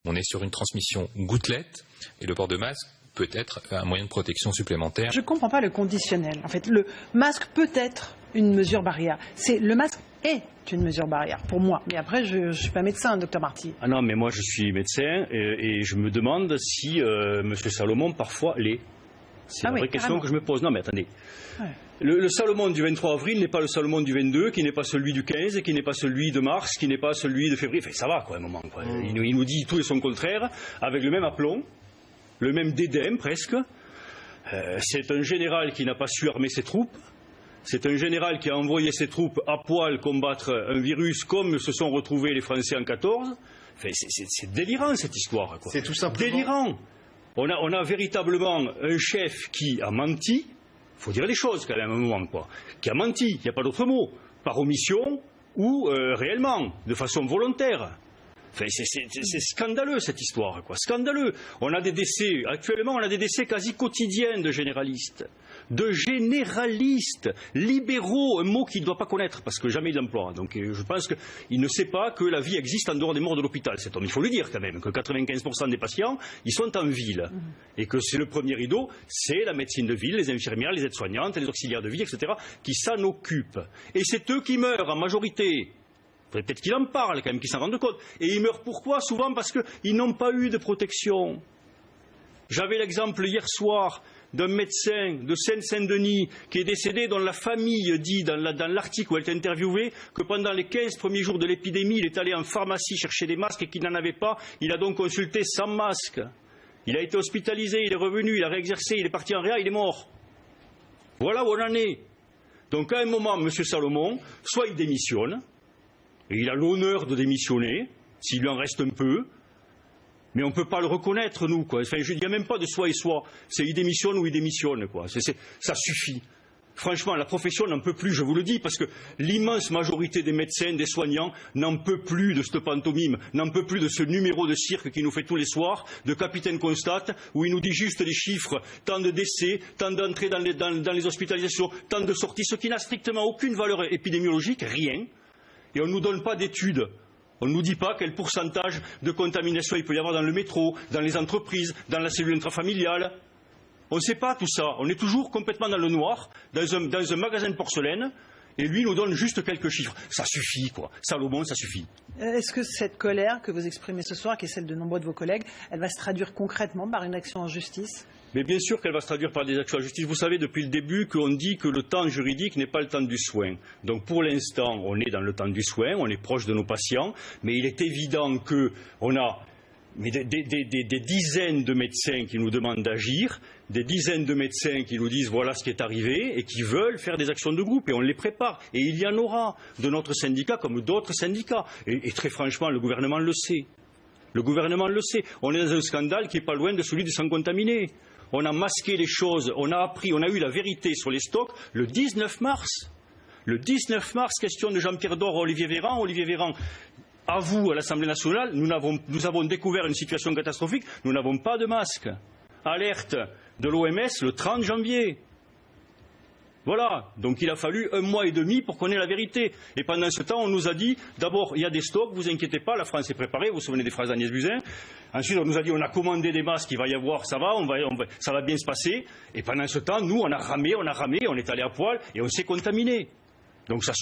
On est sur une transmission gouttelette et le port de masque peut être un moyen de protection supplémentaire. Je ne comprends pas le conditionnel. En fait, le masque peut être une mesure barrière. Le masque est une mesure barrière pour moi. Mais après, je ne suis pas médecin, docteur Marty. Ah non, mais moi je suis médecin et je me demande si M. Salomon parfois l'est. C'est la vraie question que je me pose. Non mais attendez. Ouais. Le Salomon du 23 avril n'est pas le Salomon du 22, qui n'est pas celui du 15, qui n'est pas celui de mars, qui n'est pas celui de février. Enfin, ça va quoi, à un moment. Quoi. Il nous dit tout et son contraire, avec le même aplomb, le même dédain presque. C'est un général qui n'a pas su armer ses troupes. C'est un général qui a envoyé ses troupes à poil combattre un virus comme se sont retrouvés les Français en 14. Enfin, c'est délirant cette histoire. C'est tout simplement délirant. On a véritablement un chef qui a menti. Il faut dire les choses quand même à un moment, quoi. Qui a menti, il n'y a pas d'autre mot. Par omission ou réellement, de façon volontaire. Enfin, c'est scandaleux cette histoire, quoi. Scandaleux. Actuellement, on a des décès quasi quotidiens de généralistes. De généralistes, libéraux, un mot qu'il ne doit pas connaître, parce que jamais il l'emploie. Donc je pense qu'il ne sait pas que la vie existe en dehors des morts de l'hôpital, cet homme. Il faut lui dire quand même que 95% des patients, ils sont en ville. Et que c'est le premier rideau, c'est la médecine de ville, les infirmières, les aides-soignantes, les auxiliaires de vie, etc., qui s'en occupent. Et c'est eux qui meurent en majorité. Il faudrait peut-être qu'il en parle quand même, qu'il s'en rende compte. Et ils meurent pourquoi? Souvent parce qu'ils n'ont pas eu de protection. J'avais l'exemple hier soir d'un médecin de Seine-Saint-Denis qui est décédé, dont la famille dit dans l'article où elle est interviewée que pendant les 15 premiers jours de l'épidémie, il est allé en pharmacie chercher des masques et qu'il n'en avait pas. Il a donc consulté sans masque. Il a été hospitalisé, il est revenu, il a réexercé, il est parti en réa, il est mort. Voilà où on en est. Donc à un moment, M. Salomon, soit il démissionne, et il a l'honneur de démissionner, s'il lui en reste un peu, mais on ne peut pas le reconnaître, nous. Quoi. Enfin, il n'y a même pas de soi et soi. C'est il démissionne ou il démissionne. Quoi. Ça suffit. Franchement, la profession n'en peut plus, je vous le dis, parce que l'immense majorité des médecins, des soignants, n'en peut plus de cette pantomime, n'en peut plus de ce numéro de cirque qu'il nous fait tous les soirs, de Capitaine Constate, où il nous dit juste les chiffres, tant de décès, tant d'entrées dans les hospitalisations, tant de sorties, ce qui n'a strictement aucune valeur épidémiologique, rien. Et on ne nous donne pas d'études. On ne nous dit pas quel pourcentage de contamination il peut y avoir dans le métro, dans les entreprises, dans la cellule intrafamiliale. On ne sait pas tout ça. On est toujours complètement dans le noir, dans un magasin de porcelaine, et lui nous donne juste quelques chiffres. Ça suffit, quoi. Salomon, ça suffit. Est-ce que cette colère que vous exprimez ce soir, qui est celle de nombreux de vos collègues, elle va se traduire concrètement par une action en justice ? Mais bien sûr qu'elle va se traduire par des actions en justice. Vous savez depuis le début qu'on dit que le temps juridique n'est pas le temps du soin. Donc pour l'instant, on est dans le temps du soin, on est proche de nos patients, mais il est évident qu'on a des dizaines de médecins qui nous demandent d'agir, des dizaines de médecins qui nous disent voilà ce qui est arrivé et qui veulent faire des actions de groupe et on les prépare. Et il y en aura de notre syndicat comme d'autres syndicats. Et très franchement, le gouvernement le sait. Le gouvernement le sait. On est dans un scandale qui n'est pas loin de celui des sans contaminés. On a masqué les choses, on a eu la vérité sur les stocks le 19 mars. Le 19 mars, question de Jean-Pierre Door à Olivier Véran. Olivier Véran, à vous, à l'Assemblée nationale, nous avons découvert une situation catastrophique, nous n'avons pas de masque. Alerte de l'OMS le 30 janvier. Voilà, donc il a fallu 1 mois et demi pour qu'on ait la vérité. Et pendant ce temps, on nous a dit, d'abord, il y a des stocks, vous inquiétez pas, la France est préparée, vous vous souvenez des phrases d'Agnès Buzyn. Ensuite, on nous a dit, on a commandé des masques, il va y avoir, ça va bien se passer. Et pendant ce temps, nous, on a ramé, on est allé à poil et on s'est contaminé. Donc ça